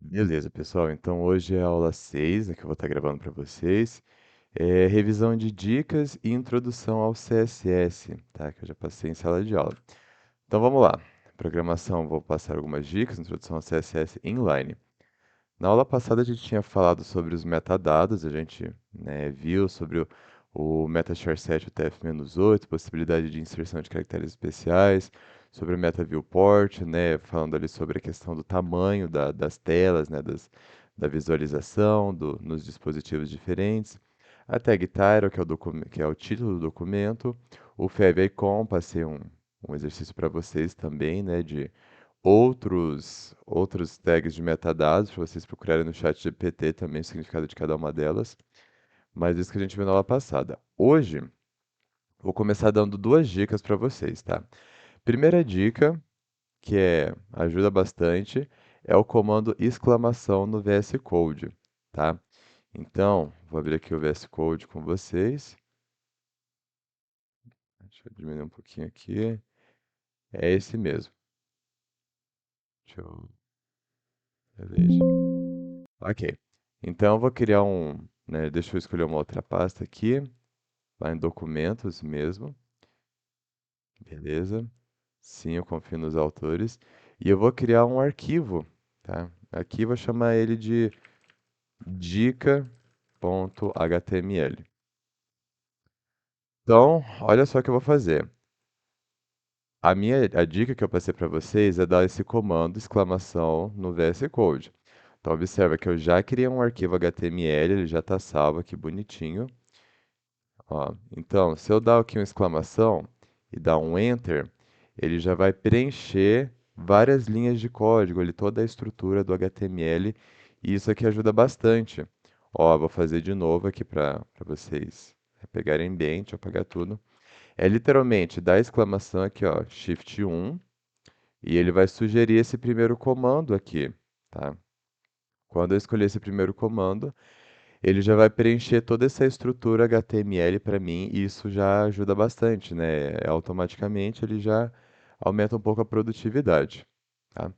Beleza, pessoal. Então hoje é a aula 6, né, que eu vou estar gravando para vocês. É revisão de dicas e introdução ao CSS, tá? Que eu já passei em sala de aula. Então vamos lá. Programação, vou passar algumas dicas, introdução ao CSS inline. Na aula passada a gente tinha falado sobre os metadados, a gente, né, viu sobre o MetaChar7 UTF-8, possibilidade de inserção de caracteres especiais, sobre o MetaViewport, né, falando ali sobre a questão do tamanho das telas, né, da visualização nos dispositivos diferentes. A tag title, que é o título do documento. O favicon, passei um exercício para vocês também, né, de outros tags de metadados, para vocês procurarem no chat GPT também o significado de cada uma delas, mas isso que a gente viu na aula passada. Hoje, vou começar dando duas dicas para vocês, tá? Primeira dica, que ajuda bastante, é o comando exclamação no VS Code, tá? Então, vou abrir aqui o VS Code com vocês. Deixa eu diminuir um pouquinho aqui. É esse mesmo. Deixa eu... Beleza. Ok. Então, eu vou criar né, deixa eu escolher uma outra pasta aqui, lá em documentos mesmo. Beleza. Sim, eu confio nos autores. E eu vou criar um arquivo, tá? Aqui eu vou chamar ele de dica.html. Então, olha só o que eu vou fazer. A dica que eu passei para vocês é dar esse comando exclamação no VS Code. Então, observa que eu já criei um arquivo HTML, ele já está salvo aqui bonitinho. Ó, então, se eu dar aqui uma exclamação e dar um Enter, ele já vai preencher várias linhas de código, ali, toda a estrutura do HTML, e isso aqui ajuda bastante. Ó, vou fazer de novo aqui para vocês pegarem bem, deixa eu apagar tudo. É literalmente dar a exclamação aqui, ó, Shift 1, e ele vai sugerir esse primeiro comando aqui, tá? Quando eu escolher esse primeiro comando, ele já vai preencher toda essa estrutura HTML para mim e isso já ajuda bastante, né? Automaticamente ele já aumenta um pouco a produtividade, tá?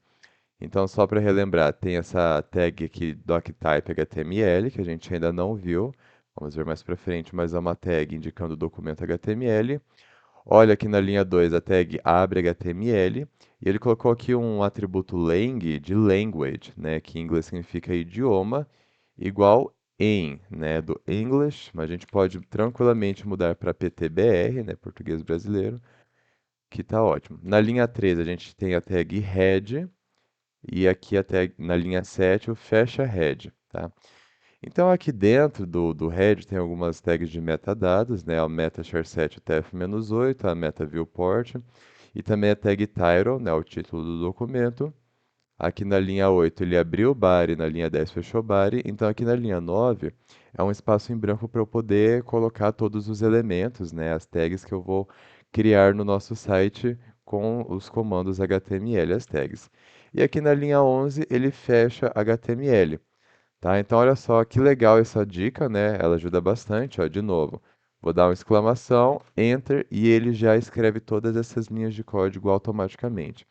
Então, só para relembrar, tem essa tag aqui doctype HTML que a gente ainda não viu. Vamos ver mais para frente, mas é uma tag indicando o documento HTML. Olha aqui na linha 2 a tag abre HTML e ele colocou aqui um atributo lang de language, né, que em inglês significa idioma, igual em, né, do English, mas a gente pode tranquilamente mudar para PTBR, né, português brasileiro, que está ótimo. Na linha 3 a gente tem a tag head e aqui a tag, na linha 7 o fecha head, tá? Então, aqui dentro do head tem algumas tags de metadados, né? O meta-char7 tf-8, a meta-viewport, e também a tag title, né? O título do documento. Aqui na linha 8 ele abriu o body, na linha 10 fechou o body. Então, aqui na linha 9 é um espaço em branco para eu poder colocar todos os elementos, né? As tags que eu vou criar no nosso site com os comandos HTML, as tags. E aqui na linha 11 ele fecha HTML. Tá? Então, olha só que legal essa dica, né? Ela ajuda bastante, ó, de novo. Vou dar uma exclamação, Enter, e ele já escreve todas essas linhas de código automaticamente.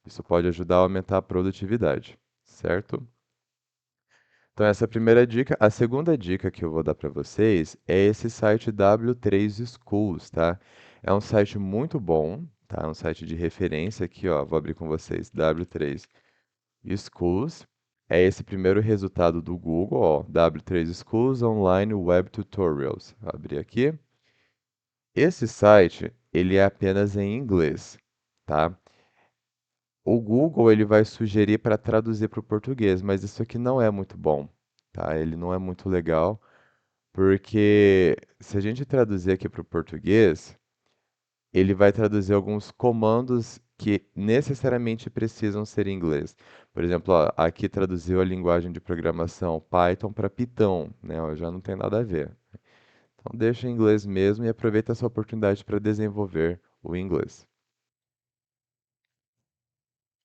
Isso pode ajudar a aumentar a produtividade, certo? Então, essa é a primeira dica. A segunda dica que eu vou dar para vocês é esse site W3 Schools, tá? É um site muito bom, tá? É um site de referência aqui, ó. Vou abrir com vocês, W3 Schools. É esse primeiro resultado do Google, ó, W3 Schools Online Web Tutorials. Vou abrir aqui. Esse site, ele é apenas em inglês, tá? O Google, ele vai sugerir para traduzir para o português, mas isso aqui não é muito bom, tá? Ele não é muito legal, porque se a gente traduzir aqui para o português, ele vai traduzir alguns comandos que necessariamente precisam ser em inglês. Por exemplo, ó, aqui traduziu a linguagem de programação Python para Python, né? Ó, já não tem nada a ver. Então deixa em inglês mesmo e aproveita essa oportunidade para desenvolver o inglês.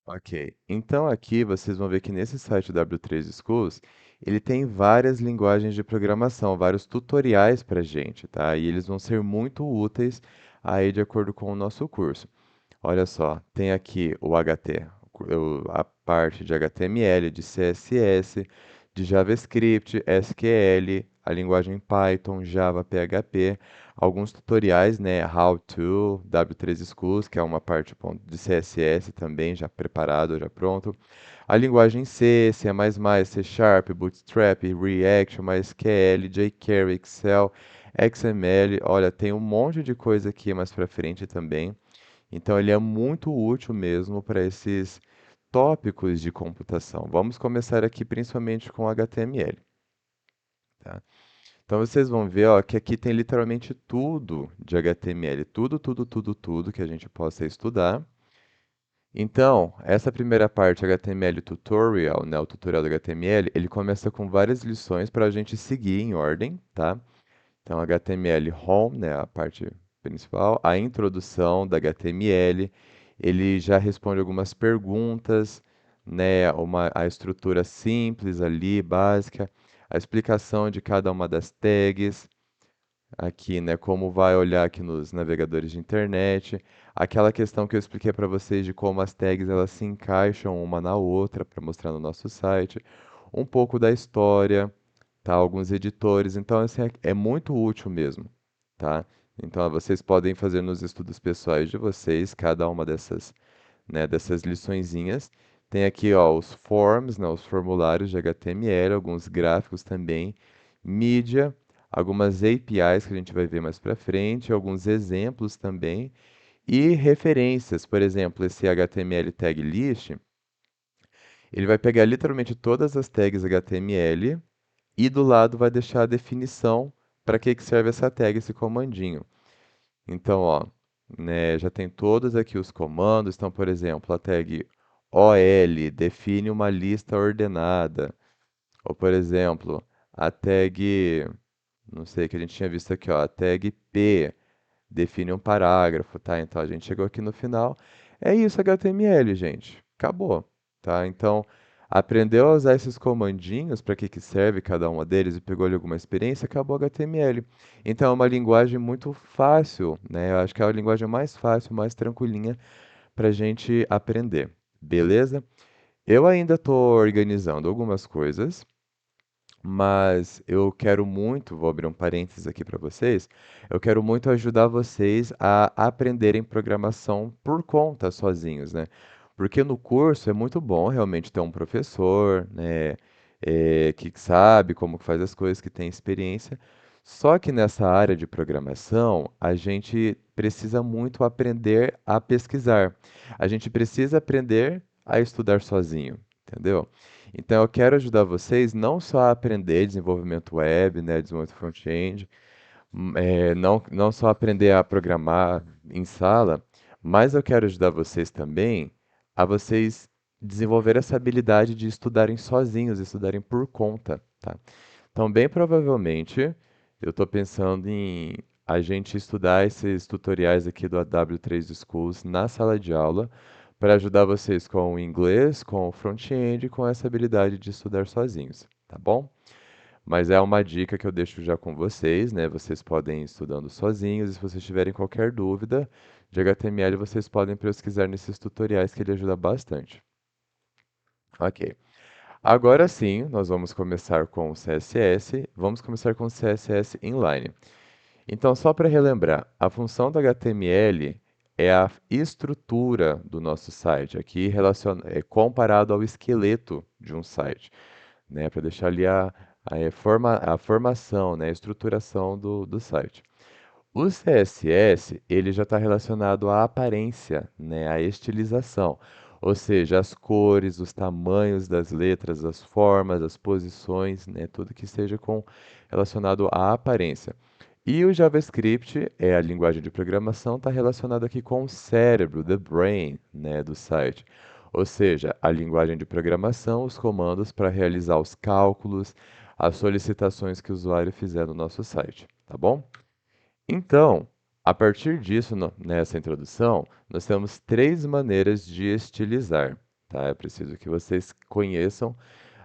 Ok, então aqui vocês vão ver que nesse site W3 Schools, ele tem várias linguagens de programação, vários tutoriais para gente, tá? E eles vão ser muito úteis aí de acordo com o nosso curso. Olha só, tem aqui o HT, a parte de HTML, de CSS, de JavaScript, SQL, a linguagem Python, Java, PHP, alguns tutoriais, né, How to, W3 Schools, que é uma parte de CSS também, já preparado, já pronto. A linguagem C, C++, C Sharp, Bootstrap, React, MySQL, jQuery, Excel, XML. Olha, tem um monte de coisa aqui mais para frente também. Então, ele é muito útil mesmo para esses tópicos de computação. Vamos começar aqui principalmente com HTML, tá? Então, vocês vão ver, ó, que aqui tem literalmente tudo de HTML, tudo, tudo, tudo, tudo que a gente possa estudar. Então, essa primeira parte, HTML Tutorial, né, o tutorial do HTML, ele começa com várias lições para a gente seguir em ordem, tá? Então, HTML Home, né, a parte principal, a introdução da HTML, ele já responde algumas perguntas, né, a estrutura simples ali, básica, a explicação de cada uma das tags, aqui, né, como vai olhar aqui nos navegadores de internet, aquela questão que eu expliquei para vocês de como as tags elas se encaixam uma na outra para mostrar no nosso site, um pouco da história, tá? Alguns editores, então assim, é muito útil mesmo, tá? Então vocês podem fazer nos estudos pessoais de vocês cada uma dessas, né, dessas liçõezinhas. Tem aqui, ó, os forms, né, os formulários de HTML, alguns gráficos também, mídia, algumas APIs que a gente vai ver mais para frente, alguns exemplos também e referências. Por exemplo, esse HTML tag list, ele vai pegar literalmente todas as tags HTML e do lado vai deixar a definição para que serve essa tag, esse comandinho. Então, ó, né, já tem todos aqui os comandos. Então, por exemplo, a tag OL define uma lista ordenada. Ou, por exemplo, a tag, não sei, que a gente tinha visto aqui, ó, a tag P define um parágrafo, tá? Então, a gente chegou aqui no final. É isso, HTML, gente. Acabou, tá? Então, aprendeu a usar esses comandinhos, para que serve cada uma deles e pegou ali alguma experiência, acabou HTML. Então, é uma linguagem muito fácil, né? Eu acho que é a linguagem mais fácil, mais tranquilinha para a gente aprender, beleza? Eu ainda estou organizando algumas coisas, mas eu quero muito, vou abrir um parênteses aqui para vocês, eu quero muito ajudar vocês a aprenderem programação por conta sozinhos, né? Porque no curso é muito bom realmente ter um professor, né, que sabe como que faz as coisas, que tem experiência. Só que nessa área de programação, a gente precisa muito aprender a pesquisar. A gente precisa aprender a estudar sozinho, entendeu? Então, eu quero ajudar vocês não só a aprender desenvolvimento web, né, desenvolvimento front-end, não só aprender a programar em sala, mas eu quero ajudar vocês também a vocês desenvolver essa habilidade de estudarem sozinhos, estudarem por conta, tá? Então, bem provavelmente, eu estou pensando em a gente estudar esses tutoriais aqui do AW3 Schools na sala de aula para ajudar vocês com o inglês, com o front-end e com essa habilidade de estudar sozinhos, tá bom? Mas é uma dica que eu deixo já com vocês, né? Vocês podem ir estudando sozinhos e se vocês tiverem qualquer dúvida de HTML, vocês podem pesquisar nesses tutoriais que ele ajuda bastante. Ok. Agora sim, nós vamos começar com o CSS. Vamos começar com o CSS inline. Então, só para relembrar, a função do HTML é a estrutura do nosso site, aqui é comparado ao esqueleto de um site, né, para deixar ali a formação, né, a estruturação do site. O CSS, ele já está relacionado à aparência, né, à estilização, ou seja, as cores, os tamanhos das letras, as formas, as posições, né, tudo que seja relacionado à aparência. E o JavaScript, é a linguagem de programação, está relacionado aqui com o cérebro, the brain, né, do site. Ou seja, a linguagem de programação, os comandos para realizar os cálculos, as solicitações que o usuário fizer no nosso site, tá bom? Então, a partir disso, nessa introdução, nós temos três maneiras de estilizar, tá? É preciso que vocês conheçam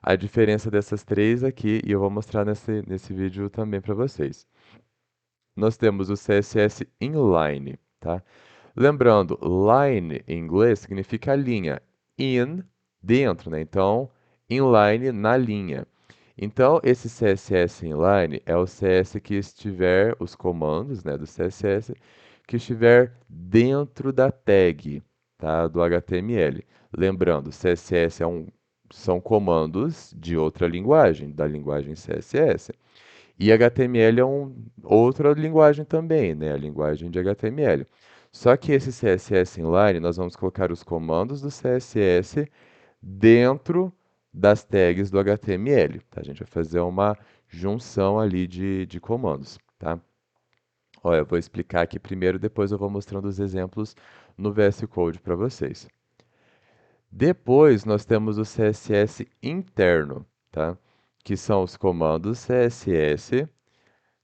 a diferença dessas três aqui e eu vou mostrar nesse vídeo também para vocês. Nós temos o CSS inline, tá? Lembrando, line em inglês significa linha. in, dentro, né? Então, inline, na linha. Então, esse CSS inline é o CS que estiver, os comandos, né, do CSS, que estiver dentro da tag, tá, do HTML. Lembrando, CSS são comandos de outra linguagem, da linguagem CSS. E HTML é outra linguagem também, né? A linguagem de HTML. Só que esse CSS inline, nós vamos colocar os comandos do CSS dentro das tags do HTML, tá? A gente vai fazer uma junção ali de comandos, tá? Olha, eu vou explicar aqui primeiro, depois eu vou mostrando os exemplos no VS Code para vocês. Depois nós temos o CSS interno, tá? Que são os comandos CSS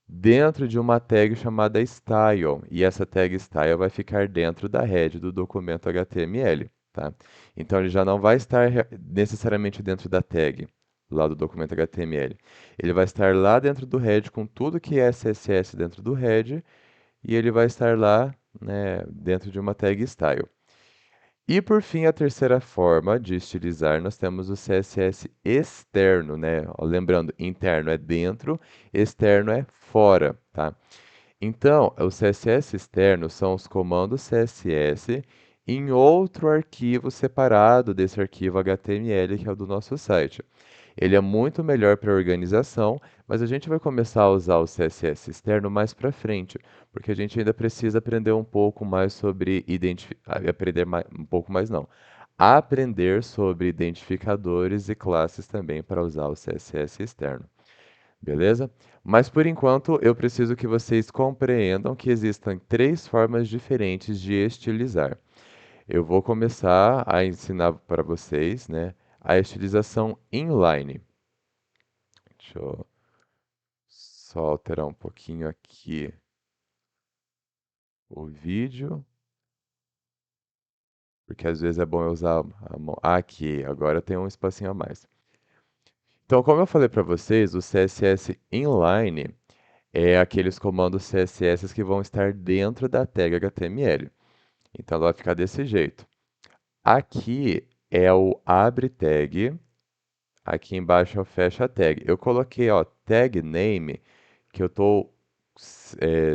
dentro de uma tag chamada style, e essa tag style vai ficar dentro da head do documento HTML, tá? Então ele já não vai estar necessariamente dentro da tag lá do documento HTML. Ele vai estar lá dentro do head com tudo que é CSS dentro do head e ele vai estar lá, né, dentro de uma tag style. E por fim, a terceira forma de estilizar, nós temos o CSS externo, né? Ó, lembrando, interno é dentro, externo é fora, tá? Então, o CSS externo são os comandos CSS em outro arquivo separado desse arquivo HTML que é o do nosso site. Ele é muito melhor para organização, mas a gente vai começar a usar o CSS externo mais para frente, porque a gente ainda precisa aprender um pouco mais sobre um pouco mais não. Aprender sobre identificadores e classes também para usar o CSS externo. Beleza? Mas por enquanto eu preciso que vocês compreendam que existem três formas diferentes de estilizar. Eu vou começar a ensinar para vocês, né, a estilização inline. Deixa eu só alterar um pouquinho aqui o vídeo, porque às vezes é bom eu usar a mão. Aqui, agora tem um espacinho a mais. Então, como eu falei para vocês, o CSS inline é aqueles comandos CSS que vão estar dentro da tag HTML. Então, ela vai ficar desse jeito. Aqui é o abre tag, aqui embaixo é o fecha tag. Eu coloquei, ó, tag name, que eu estou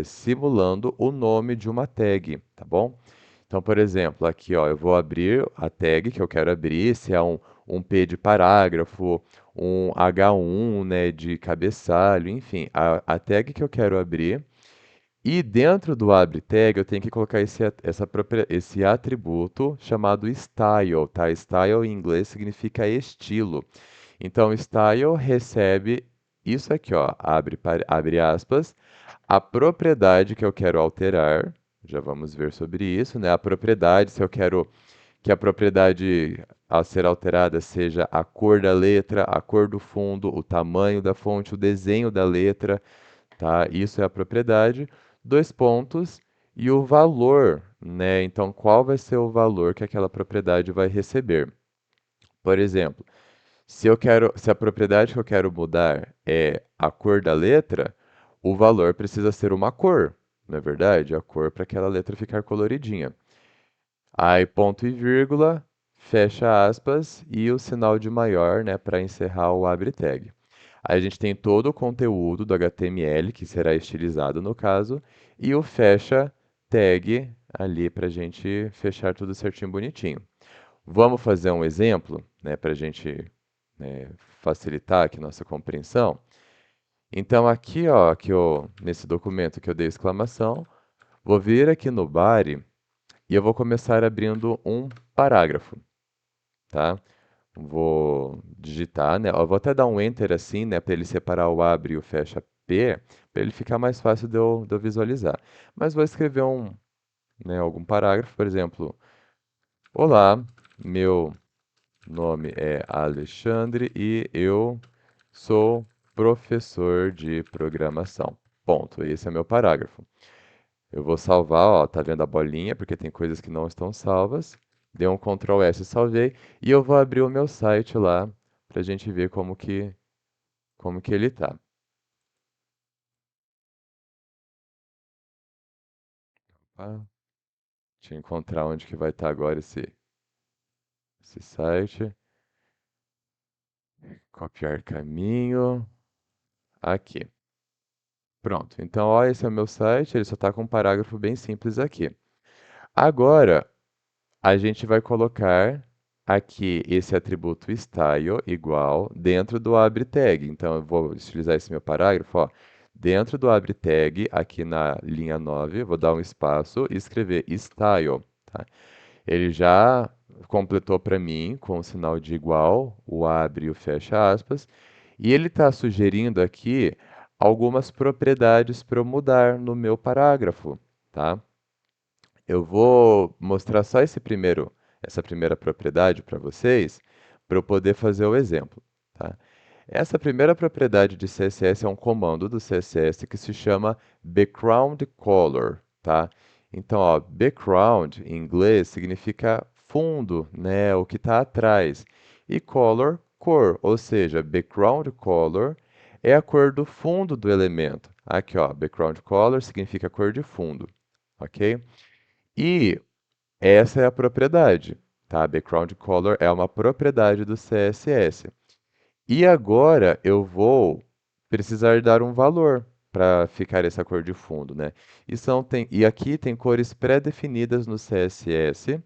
simulando o nome de uma tag, tá bom? Então, por exemplo, aqui, ó, eu vou abrir a tag que eu quero abrir, se é um P de parágrafo, um H1, né, de cabeçalho, enfim, a tag que eu quero abrir. E dentro do abre tag eu tenho que colocar esse atributo chamado style, tá? Style em inglês significa estilo. Então, style recebe isso aqui, ó, abre aspas, a propriedade que eu quero alterar, já vamos ver sobre isso, né? A propriedade, se eu quero que a propriedade a ser alterada seja a cor da letra, a cor do fundo, o tamanho da fonte, o desenho da letra, tá? Isso é a propriedade, dois pontos, e o valor, né? Então, qual vai ser o valor que aquela propriedade vai receber? Por exemplo, se a propriedade que eu quero mudar é a cor da letra, o valor precisa ser uma cor, não é verdade? A cor para aquela letra ficar coloridinha. Aí ponto e vírgula, fecha aspas e o sinal de maior, né, para encerrar o abre tag. Aí a gente tem todo o conteúdo do HTML que será estilizado no caso e o fecha tag ali para a gente fechar tudo certinho, bonitinho. Vamos fazer um exemplo, né, para a gente, né, facilitar aqui nossa compreensão. Então aqui, ó, nesse documento que eu dei exclamação, vou vir aqui no body e eu vou começar abrindo um parágrafo, tá? Vou digitar, né? Eu vou até dar um enter assim, né, para ele separar o abre e o fecha P, para ele ficar mais fácil de eu visualizar. Mas vou escrever né, algum parágrafo, por exemplo, olá, meu nome é Alexandre e eu sou professor de programação. Ponto. Esse é meu parágrafo. Eu vou salvar, ó, tá vendo a bolinha, porque tem coisas que não estão salvas. Dei um Ctrl S, salvei, e eu vou abrir o meu site lá pra gente ver como que ele tá. Opa, deixa eu encontrar onde que vai estar agora esse. esse site, copiar caminho, aqui. Pronto. Então, ó, esse é o meu site, ele só está com um parágrafo bem simples aqui. Agora, a gente vai colocar aqui esse atributo style igual dentro do abre tag. Então, eu vou utilizar esse meu parágrafo, ó. Dentro do abre tag, aqui na linha 9, vou dar um espaço e escrever style, tá? Ele já completou para mim com o sinal de igual, o abre e o fecha aspas, e ele está sugerindo aqui algumas propriedades para eu mudar no meu parágrafo, tá? Eu vou mostrar só essa primeira propriedade para vocês, para eu poder fazer o exemplo, tá? Essa primeira propriedade de CSS é um comando do CSS que se chama background color, tá? Então, ó, background em inglês significa fundo, né, o que está atrás, e color, cor, ou seja, background color é a cor do fundo do elemento. Aqui, ó, background color significa cor de fundo, ok? E essa é a propriedade, tá? Background color é uma propriedade do CSS. E agora eu vou precisar dar um valor para ficar essa cor de fundo, né? E aqui tem cores pré-definidas no CSS,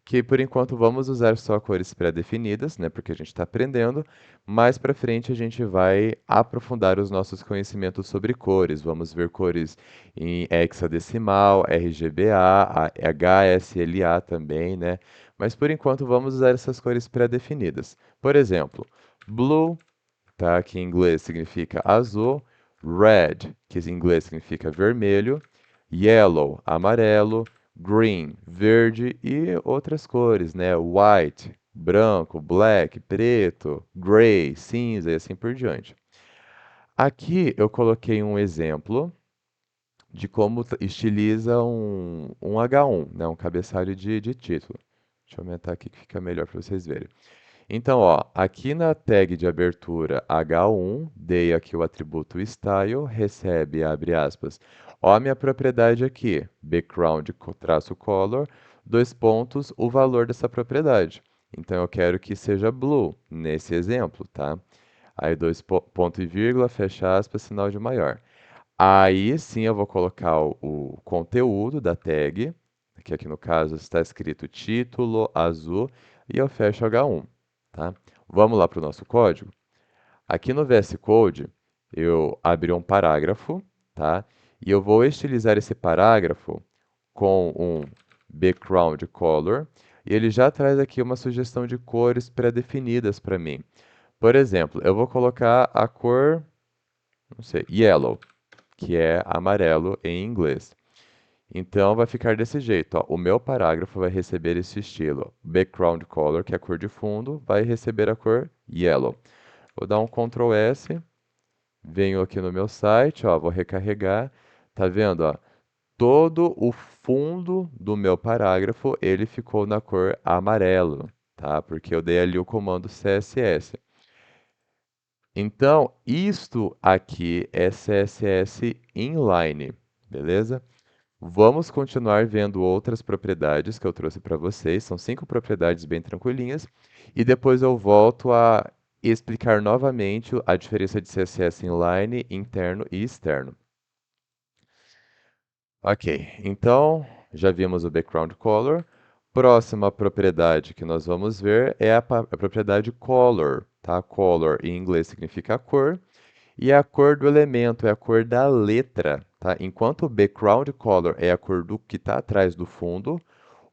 que por enquanto vamos usar só cores pré-definidas, né? Porque a gente está aprendendo. Mais para frente a gente vai aprofundar os nossos conhecimentos sobre cores. Vamos ver cores em hexadecimal, RGBA, HSLA também, né? Mas por enquanto vamos usar essas cores pré-definidas. Por exemplo, blue, tá? Que em inglês significa azul, red, que em inglês significa vermelho, yellow, amarelo, green, verde e outras cores, né? White, branco, black, preto, gray, cinza e assim por diante. Aqui eu coloquei um exemplo de como estiliza um H1, né? Um cabeçalho de título. Deixa eu aumentar aqui que fica melhor para vocês verem. Então, ó, aqui na tag de abertura H1, dei aqui o atributo style, recebe, abre aspas. Ó a minha propriedade aqui, background traço color, dois pontos, o valor dessa propriedade. Então, eu quero que seja blue, nesse exemplo, tá? Aí, ponto e vírgula, fecha aspas, sinal de maior. Aí, sim, eu vou colocar o conteúdo da tag, que aqui no caso está escrito título azul, e eu fecho H1. Tá? Vamos lá para o nosso código. Aqui no VS Code, eu abri um parágrafo, tá? E eu vou estilizar esse parágrafo com um background color, e ele já traz aqui uma sugestão de cores pré-definidas para mim. Por exemplo, eu vou colocar a cor, não sei, yellow, que é amarelo em inglês. Então vai ficar desse jeito, ó. O meu parágrafo vai receber esse estilo. Background color, que é a cor de fundo, vai receber a cor yellow. Vou dar um Ctrl S, venho aqui no meu site, ó, vou recarregar. Tá vendo, ó? Todo o fundo do meu parágrafo, ele ficou na cor amarelo, tá? Porque eu dei ali o comando CSS. Então, isto aqui é CSS inline, beleza? Vamos continuar vendo outras propriedades que eu trouxe para vocês. São 5 propriedades bem tranquilinhas. E depois eu volto a explicar novamente a diferença de CSS inline, interno e externo. Ok, então já vimos o background color. Próxima propriedade que nós vamos ver é a propriedade color, tá? Color em inglês significa cor. E a cor do elemento é a cor da letra, tá? Enquanto o background color é a cor do que está atrás do fundo,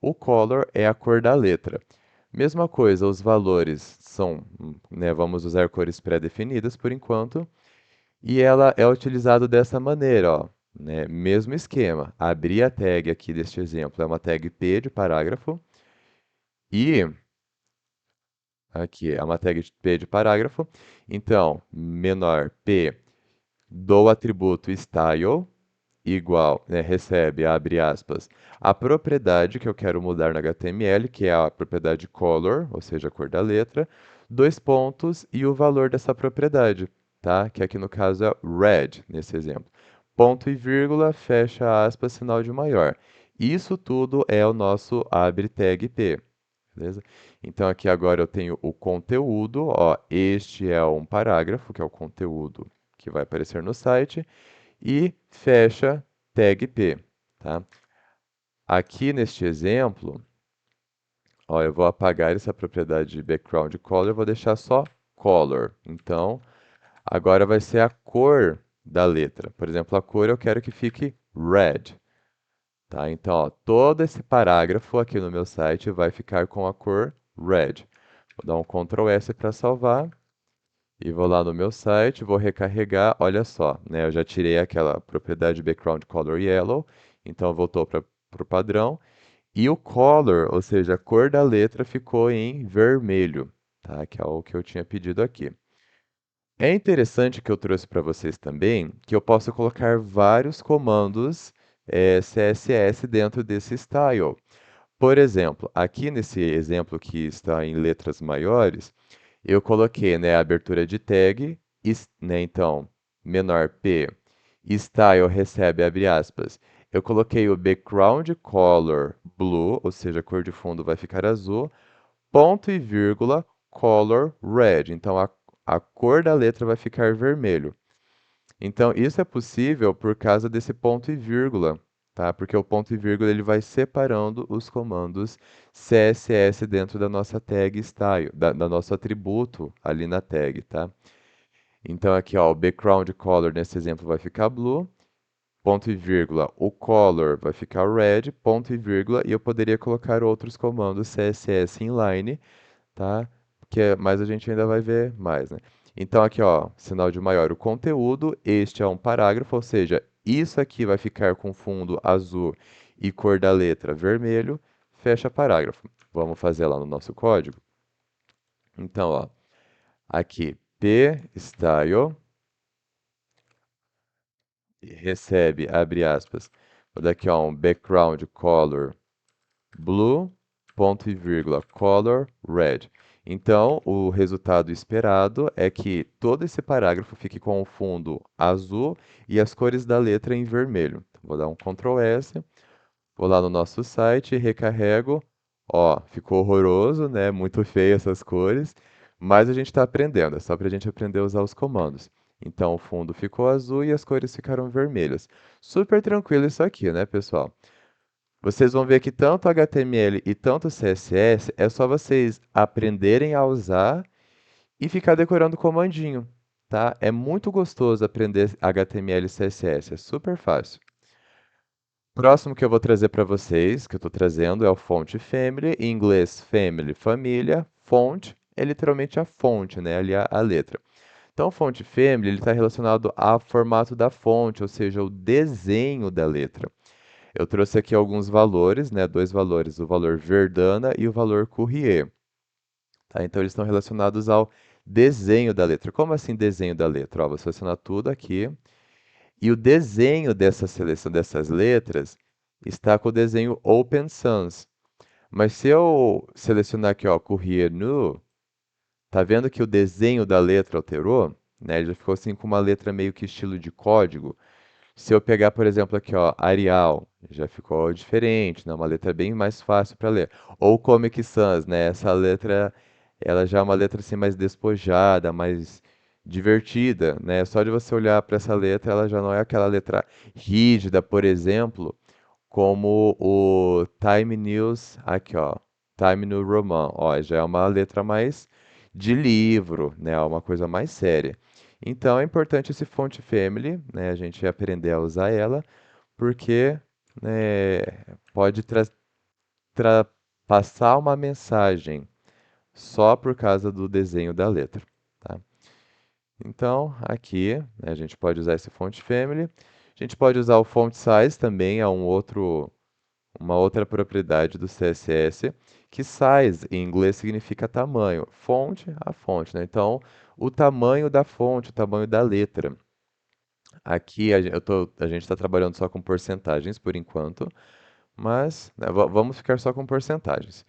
o color é a cor da letra. Mesma coisa, os valores são, né, vamos usar cores pré-definidas por enquanto, e ela é utilizada dessa maneira, ó, né? Mesmo esquema. Abrir a tag aqui deste exemplo é uma tag P de parágrafo e aqui é uma tag P de parágrafo. Então, menor P do atributo style igual, né, recebe, abre aspas, a propriedade que eu quero mudar no HTML, que é a propriedade color, ou seja, a cor da letra, dois pontos e o valor dessa propriedade, tá? Que aqui no caso é red, nesse exemplo. Ponto e vírgula, fecha aspas, sinal de maior. Isso tudo é o nosso abre tag P. Beleza? Então aqui agora eu tenho o conteúdo, ó, este é um parágrafo, que é o conteúdo que vai aparecer no site, e fecha tag P, tá? Aqui neste exemplo, ó, eu vou apagar essa propriedade de background color, eu vou deixar só color. Então, agora vai ser a cor da letra. Por exemplo, a cor eu quero que fique red, tá? Então, ó, todo esse parágrafo aqui no meu site vai ficar com a cor red. Vou dar um Ctrl S para salvar e vou lá no meu site, vou recarregar. Olha só, né? Eu já tirei aquela propriedade background color yellow, então voltou para o padrão. E o color, ou seja, a cor da letra ficou em vermelho, tá? Que é o que eu tinha pedido aqui. É interessante que eu trouxe para vocês também que eu posso colocar vários comandos CSS dentro desse style. Por exemplo, aqui nesse exemplo que está em letras maiores, eu coloquei, né, a abertura de tag, né, então, menor P, style recebe, abre aspas. Eu coloquei o background color blue, ou seja, a cor de fundo vai ficar azul, ponto e vírgula, color red. Então, a cor da letra vai ficar vermelho. Então, isso é possível por causa desse ponto e vírgula, tá? Porque o ponto e vírgula ele vai separando os comandos CSS dentro da nossa tag style, da nosso atributo ali na tag, tá? Então, aqui, ó, o background color nesse exemplo vai ficar blue, ponto e vírgula, o color vai ficar red, ponto e vírgula, e eu poderia colocar outros comandos CSS inline, tá? Mas a gente ainda vai ver mais, né? Então aqui, ó, sinal de maior o conteúdo, este é um parágrafo, ou seja, isso aqui vai ficar com fundo azul e cor da letra vermelho, fecha parágrafo. Vamos fazer lá no nosso código? Então, ó, aqui p_style recebe, abre aspas, vou dar aqui, ó, um background color blue, ponto e vírgula, color red. Então, o resultado esperado é que todo esse parágrafo fique com o fundo azul e as cores da letra em vermelho. Vou dar um Ctrl S, vou lá no nosso site, recarrego. Ó, ficou horroroso, né? Muito feio essas cores, mas a gente está aprendendo, é só para a gente aprender a usar os comandos. Então, o fundo ficou azul e as cores ficaram vermelhas. Super tranquilo isso aqui, né, pessoal? Vocês vão ver que tanto HTML e tanto CSS é só vocês aprenderem a usar e ficar decorando o comandinho, tá? É muito gostoso aprender HTML e CSS, é super fácil. Próximo que eu vou trazer para vocês, que eu estou trazendo, é o Font Family, em inglês Family, família, Font é literalmente a fonte, né? Ali a letra. Então, o Font Family ele está relacionado ao formato da fonte, ou seja, o desenho da letra. Eu trouxe aqui alguns valores, né? Dois valores, o valor Verdana e o valor Courrier. Tá? Então, eles estão relacionados ao desenho da letra. Como assim desenho da letra? Ó, vou selecionar tudo aqui. E o desenho dessa seleção dessas letras está com o desenho Open Sans. Mas se eu selecionar aqui, ó, Courrier Nu, tá vendo que o desenho da letra alterou? Né? Ele já ficou assim com uma letra meio que estilo de código. Se eu pegar, por exemplo, aqui, ó, Arial, já ficou diferente, né? Uma letra bem mais fácil para ler. Ou Comic Sans, né? Essa letra, ela já é uma letra assim mais despojada, mais divertida, né? Só de você olhar para essa letra, ela já não é aquela letra rígida, por exemplo, como o Time News, aqui, ó, Time New Roman, ó, já é uma letra mais de livro, né? Uma coisa mais séria. Então é importante esse font family, né, a gente aprender a usar ela, porque né, pode passar uma mensagem só por causa do desenho da letra, tá? Então, aqui, né, a gente pode usar esse font family. A gente pode usar o font size também, é uma outra propriedade do CSS, que size em inglês significa tamanho. Fonte, a fonte, né? Então, o tamanho da fonte, o tamanho da letra. Aqui a gente está trabalhando só com porcentagens por enquanto, mas né, vamos ficar só com porcentagens.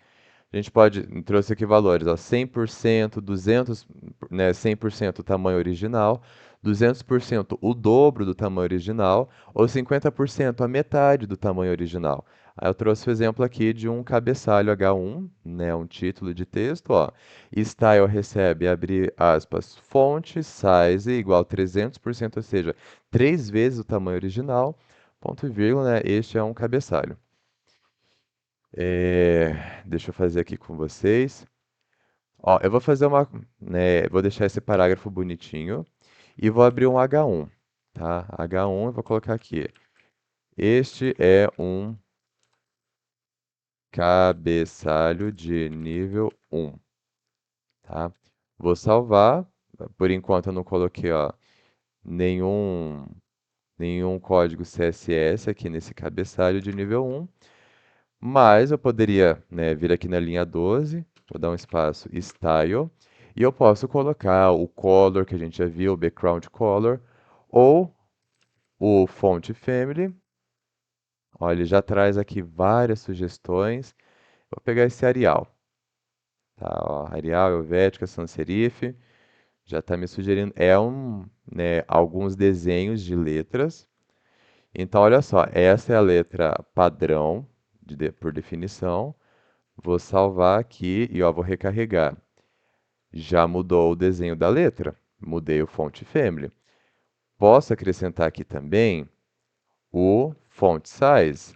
A gente pode, trouxe aqui valores, ó, 100%, 200, né, 100% o tamanho original, 200% o dobro do tamanho original, ou 50% a metade do tamanho original. Aí eu trouxe o exemplo aqui de um cabeçalho H1, né, um título de texto, ó. Style recebe, abre aspas, fonte, size igual 300%, ou seja, 3 vezes o tamanho original, ponto e vírgula, né, este é um cabeçalho. Deixa eu fazer aqui com vocês. Ó, eu vou fazer uma, né, vou deixar esse parágrafo bonitinho e vou abrir um H1, tá? H1 eu vou colocar aqui. Este é um cabeçalho de nível 1, tá? Vou salvar. Por enquanto eu não coloquei, ó, nenhum, nenhum código CSS aqui nesse cabeçalho de nível 1, mas eu poderia, né, vir aqui na linha 12, vou dar um espaço Style, e eu posso colocar o color que a gente já viu, o background color, ou o font family. Olha, ele já traz aqui várias sugestões. Vou pegar esse Arial. Tá, ó, Arial, Helvética, Sans serif, já está me sugerindo. Né, alguns desenhos de letras. Então, olha só, essa é a letra padrão, por definição. Vou salvar aqui e ó, vou recarregar. Já mudou o desenho da letra. Mudei o font family. Posso acrescentar aqui também o font size.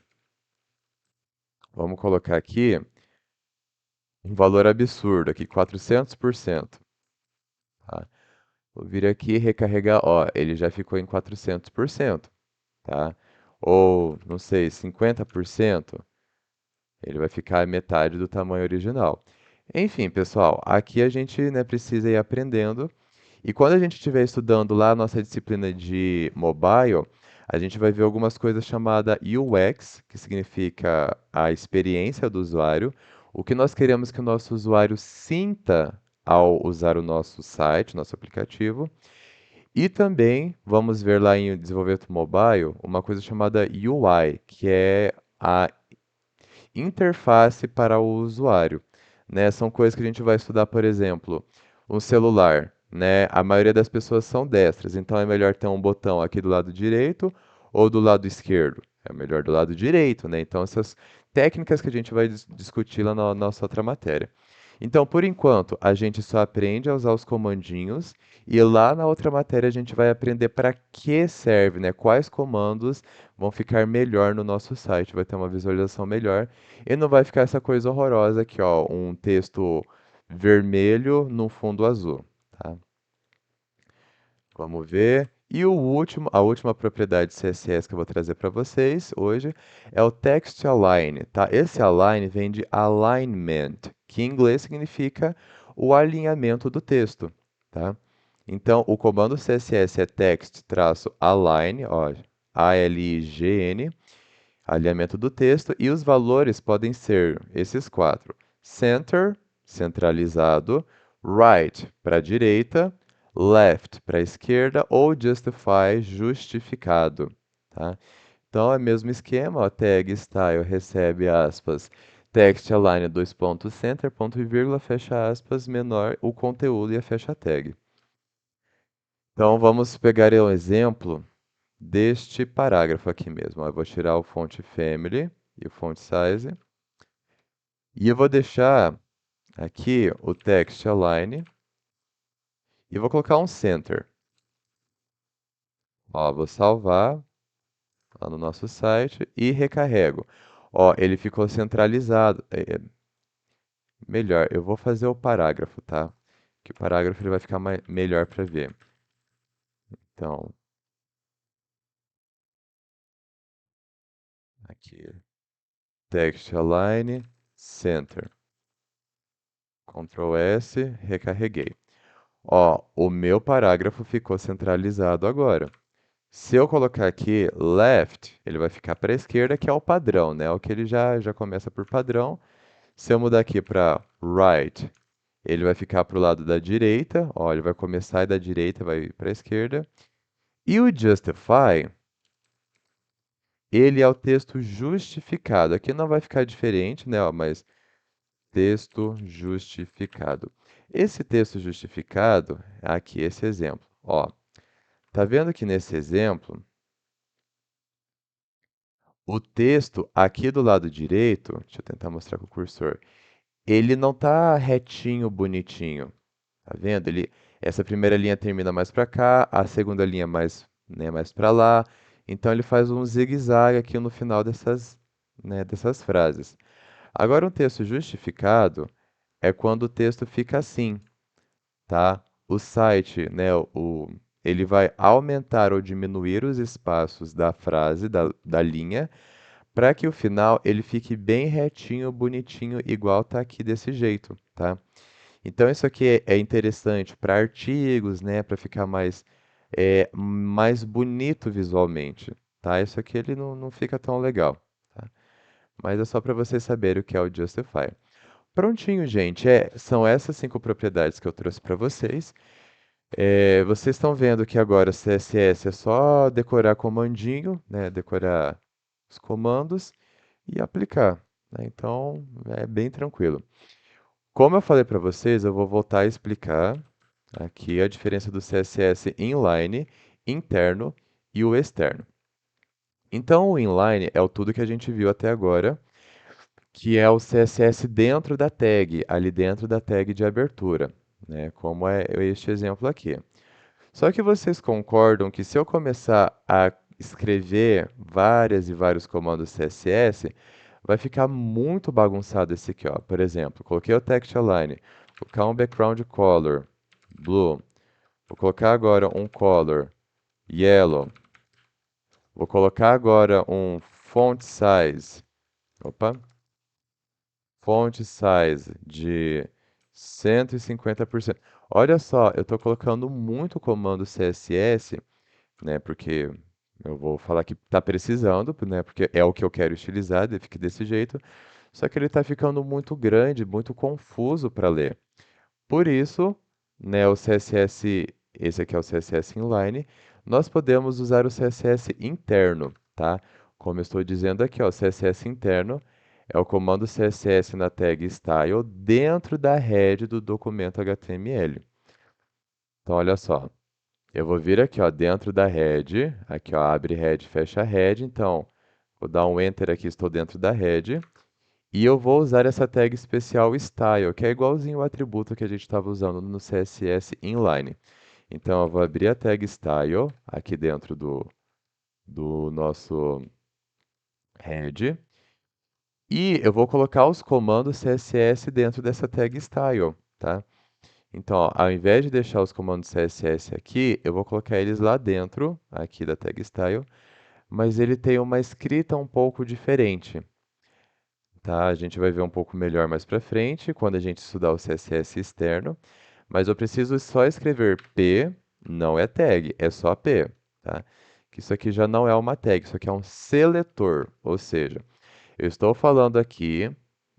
Vamos colocar aqui um valor absurdo, aqui 400%. Tá? Vou vir aqui e recarregar, ó, ele já ficou em 400%, tá? Ou, não sei, 50%, ele vai ficar a metade do tamanho original. Enfim, pessoal, aqui a gente, né, precisa ir aprendendo. E quando a gente estiver estudando lá a nossa disciplina de mobile, a gente vai ver algumas coisas chamadas UX, que significa a experiência do usuário, o que nós queremos que o nosso usuário sinta ao usar o nosso site, nosso aplicativo. E também vamos ver lá em desenvolvimento mobile uma coisa chamada UI, que é a interface para o usuário, né? São coisas que a gente vai estudar, por exemplo, um celular, né? A maioria das pessoas são destras, então é melhor ter um botão aqui do lado direito ou do lado esquerdo. É melhor do lado direito, né? Então essas técnicas que a gente vai discutir lá na nossa outra matéria. Então, por enquanto, a gente só aprende a usar os comandinhos e lá na outra matéria a gente vai aprender para que serve, né? Quais comandos vão ficar melhor no nosso site, vai ter uma visualização melhor e não vai ficar essa coisa horrorosa aqui, ó, um texto vermelho no fundo azul, tá? Vamos ver. E a última propriedade CSS que eu vou trazer para vocês hoje é o text align, tá? Esse align vem de alignment, que em inglês significa o alinhamento do texto, tá? Então, o comando CSS é text-align, ó, A-L-I-G-N, alinhamento do texto, e os valores podem ser esses quatro: center, centralizado, right, para a direita, left, para a esquerda, ou justify, justificado. Tá? Então é o mesmo esquema, ó, tag style recebe aspas, text align dois pontos center, ponto e vírgula, fecha aspas, menor o conteúdo e a fecha tag. Então vamos pegar um exemplo deste parágrafo aqui mesmo. Ó, eu vou tirar o font family e o font size. E eu vou deixar aqui o text align e vou colocar um center. Ó, vou salvar lá no nosso site e recarrego. Ó, ele ficou centralizado. Melhor, eu vou fazer o parágrafo, tá? Que o parágrafo ele vai ficar melhor para ver. Então, aqui, text align, center. Ctrl S, recarreguei. Ó, o meu parágrafo ficou centralizado agora. Se eu colocar aqui left, ele vai ficar para a esquerda, que é o padrão, né? O que ele já começa por padrão. Se eu mudar aqui para right, ele vai ficar para o lado da direita. Ó, ele vai começar da direita, vai para a esquerda. E o justify, ele é o texto justificado. Aqui não vai ficar diferente, né? Ó, mas texto justificado. Esse texto justificado, aqui esse exemplo. Ó, tá vendo que nesse exemplo O texto aqui do lado direito, deixa eu tentar mostrar com o cursor, ele não tá retinho, bonitinho. Tá vendo? Essa primeira linha termina mais para cá, a segunda linha mais, né, mais para lá. Então ele faz um zigue-zague aqui no final dessas, né, dessas frases. Agora um texto justificado é quando o texto fica assim, tá? O site, né, ele vai aumentar ou diminuir os espaços da frase, da linha, para que o final ele fique bem retinho, bonitinho, igual tá aqui desse jeito, tá? Então isso aqui é interessante para artigos, né, para ficar mais bonito visualmente, tá? Isso aqui ele não fica tão legal, tá? Mas é só para vocês saberem o que é o Justify. Prontinho, gente. São essas 5 propriedades que eu trouxe para vocês. Vocês estão vendo que agora CSS é só decorar comandinho, né? Decorar os comandos e aplicar, né? Então é bem tranquilo. Como eu falei para vocês, eu vou voltar a explicar aqui a diferença do CSS inline, interno e o externo. Então, o inline é o tudo que a gente viu até agora, que é o CSS dentro da tag, ali dentro da tag de abertura, né? Como é este exemplo aqui. Só que vocês concordam que se eu começar a escrever várias e vários comandos CSS, vai ficar muito bagunçado esse aqui, ó. Por exemplo, coloquei o text align, vou colocar um background color blue, vou colocar agora um color yellow, vou colocar agora um font size, opa, font size de 150%. Olha só, eu estou colocando muito comando CSS, né? Porque eu vou falar que está precisando, né? Porque é o que eu quero estilizar, fique desse jeito. Só que ele está ficando muito grande, muito confuso para ler. Por isso, né, o CSS, esse aqui é o CSS inline, nós podemos usar o CSS interno, tá? Como eu estou dizendo aqui, ó, o CSS interno é o comando CSS na tag style dentro da head do documento HTML. Então, olha só, eu vou vir aqui, ó, dentro da head, aqui, ó, abre head, fecha head, então, vou dar um enter aqui, estou dentro da head, e eu vou usar essa tag especial style, que é igualzinho o atributo que a gente estava usando no CSS inline. Então, eu vou abrir a tag style aqui dentro do nosso head, e eu vou colocar os comandos CSS dentro dessa tag style, tá? Então, ó, ao invés de deixar os comandos CSS aqui, eu vou colocar eles lá dentro, aqui da tag style, mas ele tem uma escrita um pouco diferente, tá? A gente vai ver um pouco melhor mais para frente, quando a gente estudar o CSS externo, mas eu preciso só escrever P, não é tag, é só P, tá? Que isso aqui já não é uma tag, isso aqui é um seletor, ou seja, eu estou falando aqui,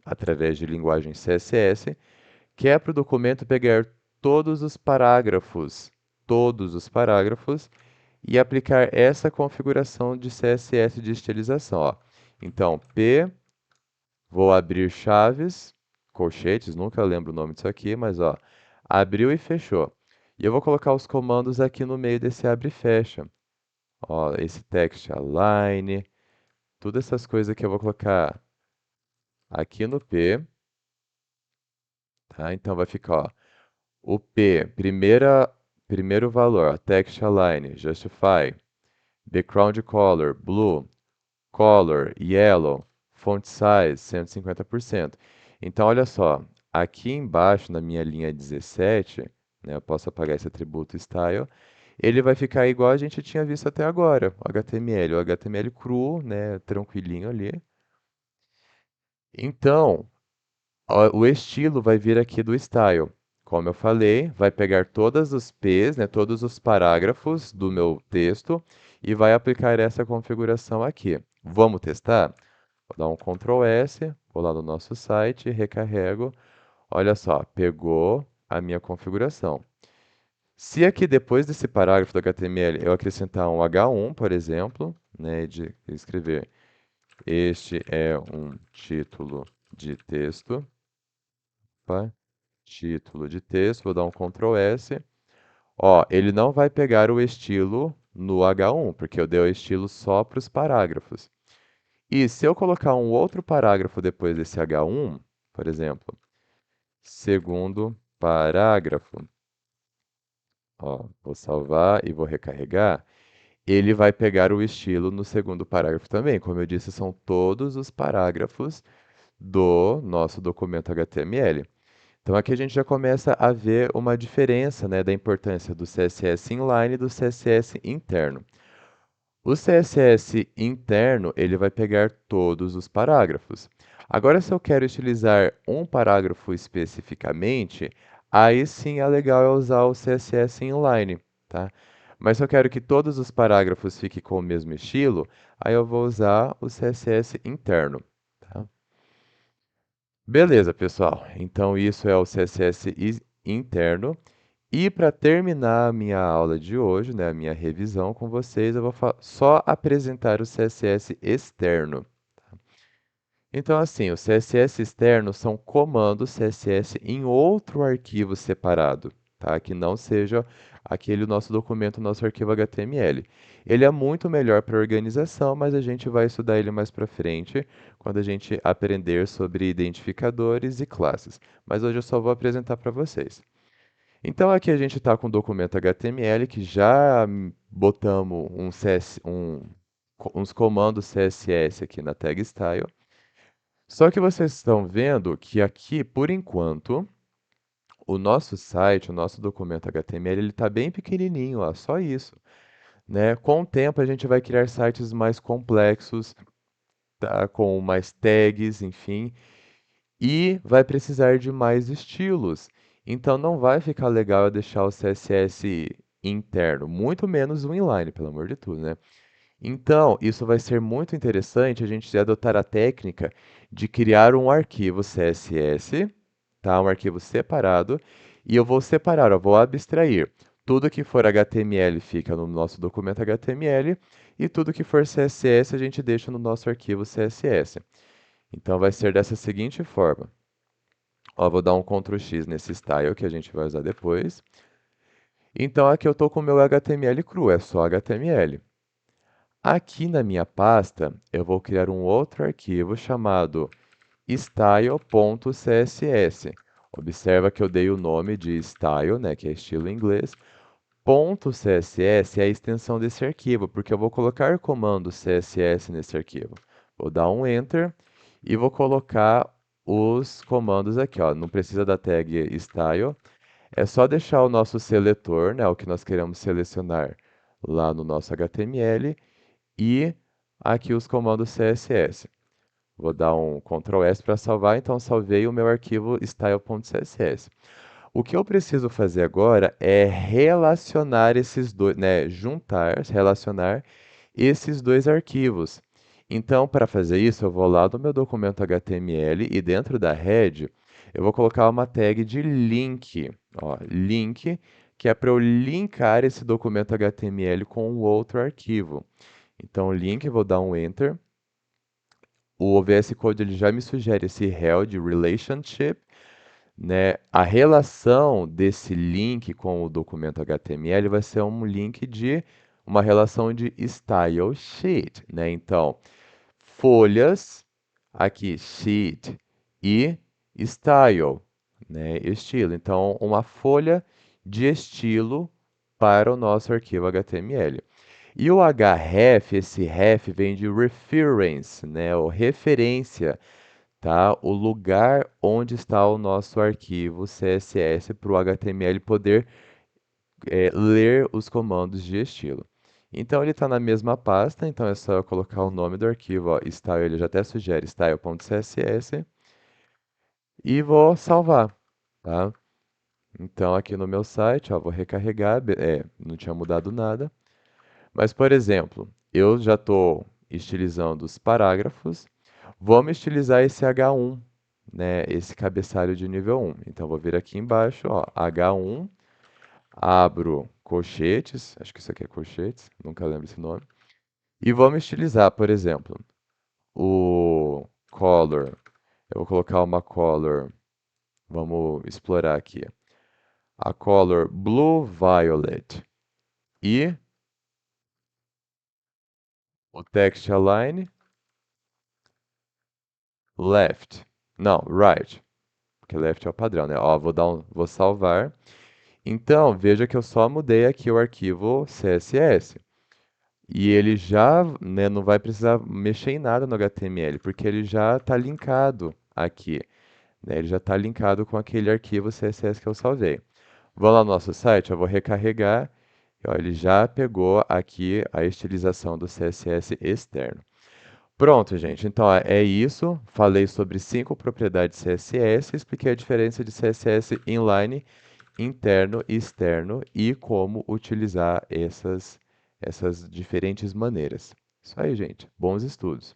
através de linguagem CSS, que é para o documento pegar todos os parágrafos, e aplicar essa configuração de CSS de estilização, ó. Então, P, vou abrir chaves, colchetes, nunca lembro o nome disso aqui, mas ó, abriu e fechou. E eu vou colocar os comandos aqui no meio desse abre e fecha. Ó, esse text align, todas essas coisas que eu vou colocar aqui no P, tá? Então vai ficar, ó, o P, primeiro valor, ó, text align, justify, background color, blue, color, yellow, font size, 150%. Então, olha só, aqui embaixo na minha linha 17, né, eu posso apagar esse atributo style, ele vai ficar igual a gente tinha visto até agora, o HTML cru, né, tranquilinho ali. Então, o estilo vai vir aqui do style. Como eu falei, vai pegar todas os P's, né, todos os parágrafos do meu texto e vai aplicar essa configuração aqui. Vamos testar? Vou dar um Ctrl S, vou lá no nosso site, recarrego. Olha só, pegou a minha configuração. Se aqui depois desse parágrafo do HTML eu acrescentar um H1, por exemplo, né, de escrever este é um título de texto, opa, título de texto, vou dar um Ctrl S. Ó, ele não vai pegar o estilo no H1, porque eu dei o estilo só para os parágrafos. E se eu colocar um outro parágrafo depois desse H1, por exemplo, segundo parágrafo, ó, vou salvar e vou recarregar, ele vai pegar o estilo no segundo parágrafo também. Como eu disse, são todos os parágrafos do nosso documento HTML. Então aqui a gente já começa a ver uma diferença, né, da importância do CSS inline e do CSS interno. O CSS interno, ele vai pegar todos os parágrafos. Agora, se eu quero utilizar um parágrafo especificamente, aí sim é legal eu usar o CSS inline, tá? Mas se eu quero que todos os parágrafos fiquem com o mesmo estilo, aí eu vou usar o CSS interno, tá? Beleza, pessoal. Então isso é o CSS interno. E para terminar a minha aula de hoje, né, a minha revisão com vocês, eu vou só apresentar o CSS externo. Então, assim, o CSS externo são comandos CSS em outro arquivo separado, tá? Que não seja aquele nosso documento, nosso arquivo HTML. Ele é muito melhor para organização, mas a gente vai estudar ele mais para frente, quando a gente aprender sobre identificadores e classes. Mas hoje eu só vou apresentar para vocês. Então aqui a gente está com o documento HTML que já botamos uns comandos CSS aqui na tag style. Só que vocês estão vendo que aqui, por enquanto, o nosso site, o nosso documento HTML, ele está bem pequenininho, ó, só isso, né? Com o tempo a gente vai criar sites mais complexos, tá? Com mais tags, enfim, e vai precisar de mais estilos. Então não vai ficar legal eu deixar o CSS interno, muito menos o inline, pelo amor de tudo, né? Então, isso vai ser muito interessante a gente adotar a técnica de criar um arquivo CSS, tá? Um arquivo separado, e eu vou separar, eu vou abstrair. Tudo que for HTML fica no nosso documento HTML e tudo que for CSS a gente deixa no nosso arquivo CSS. Então vai ser dessa seguinte forma. Ó, vou dar um Ctrl X nesse style que a gente vai usar depois. Então aqui eu estou com o meu HTML cru, é só HTML. Aqui na minha pasta, eu vou criar um outro arquivo chamado style.css. Observa que eu dei o nome de style, né, que é estilo em inglês. .css é a extensão desse arquivo, porque eu vou colocar comando CSS nesse arquivo. Vou dar um Enter e vou colocar os comandos aqui, ó. Não precisa da tag style, é só deixar o nosso seletor, né, o que nós queremos selecionar lá no nosso HTML e aqui os comandos CSS. Vou dar um Ctrl S para salvar, então salvei o meu arquivo style.css. O que eu preciso fazer agora é relacionar esses dois, né, relacionar esses dois arquivos. Então, para fazer isso, eu vou lá no meu documento HTML e dentro da head eu vou colocar uma tag de link, ó, link, que é para eu linkar esse documento HTML com um outro arquivo. Então, link, vou dar um enter. O OVS Code ele já me sugere esse held relationship, né? A relação desse link com o documento HTML vai ser um link de uma relação de style sheet, né? Então, folhas, aqui sheet e style, né? Estilo. Então, uma folha de estilo para o nosso arquivo HTML. E o href, esse ref vem de reference, né? Ou referência, tá? O lugar onde está o nosso arquivo CSS para o HTML poder ler os comandos de estilo. Então ele está na mesma pasta, então é só eu colocar o nome do arquivo, ó, style, ele já até sugere style.css e vou salvar, tá? Então aqui no meu site, ó, vou recarregar, não tinha mudado nada. Mas, por exemplo, eu já estou estilizando os parágrafos. Vamos estilizar esse H1, né? Esse cabeçalho de nível 1. Então, vou vir aqui embaixo, ó, H1, abro colchetes, acho que isso aqui é colchetes, nunca lembro esse nome. E vamos estilizar, por exemplo, o color. Eu vou colocar uma color, vamos explorar aqui. A color Blue Violet. E o text align left. Não, right, porque left é o padrão, né? Ó, vou salvar. Então, veja que eu só mudei aqui o arquivo CSS. E ele já, né, não vai precisar mexer em nada no HTML, porque ele já está linkado aqui, né? Ele já está linkado com aquele arquivo CSS que eu salvei. Vou lá no nosso site, eu vou recarregar. E, ó, ele já pegou aqui a estilização do CSS externo. Pronto, gente. Então é isso. Falei sobre 5 propriedades CSS, expliquei a diferença de CSS inline, interno e externo e como utilizar essas diferentes maneiras. Isso aí, gente. Bons estudos.